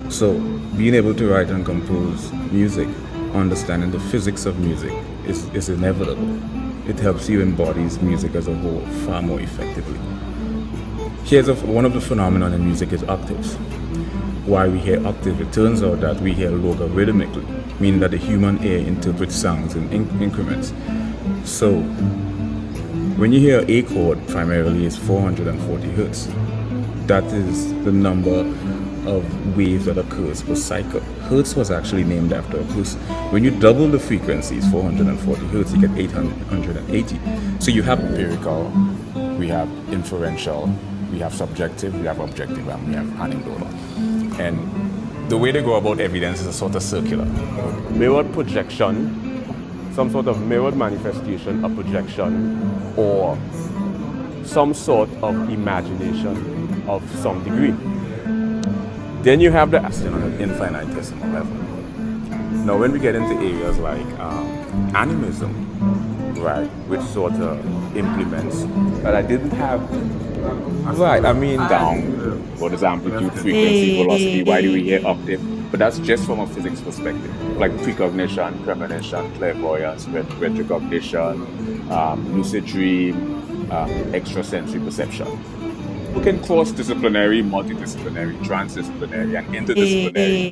So being able to write and compose music, understanding the physics of music is inevitable. It helps you embody music as a whole far more effectively. Here's one of the phenomena in music is octaves. Why we hear octave, it turns out that we hear logarithmically, meaning that the human ear interprets sounds in increments. So when you hear A chord, primarily is 440 hertz. That is the number of waves that occurs per cycle. Hertz was actually named after a person. When you double the frequencies, 440 hertz, you get 880. So you have empirical, we have inferential, we have subjective, we have objective, and we have anecdotal. And the way they go about evidence is a sort of circular. Mirrored projection, some sort of mirrored manifestation of projection, or some sort of imagination of some degree. Then you have the on an infinitesimal level. Now when we get into areas like animism, right, which sort of implements that I didn't have, right, I mean down, what is amplitude, frequency, velocity, why do we hear octave? But that's just from a physics perspective, like precognition, premonition, clairvoyance, retrocognition, lucid dream, extrasensory perception. We can cross-disciplinary, multidisciplinary, transdisciplinary, and interdisciplinary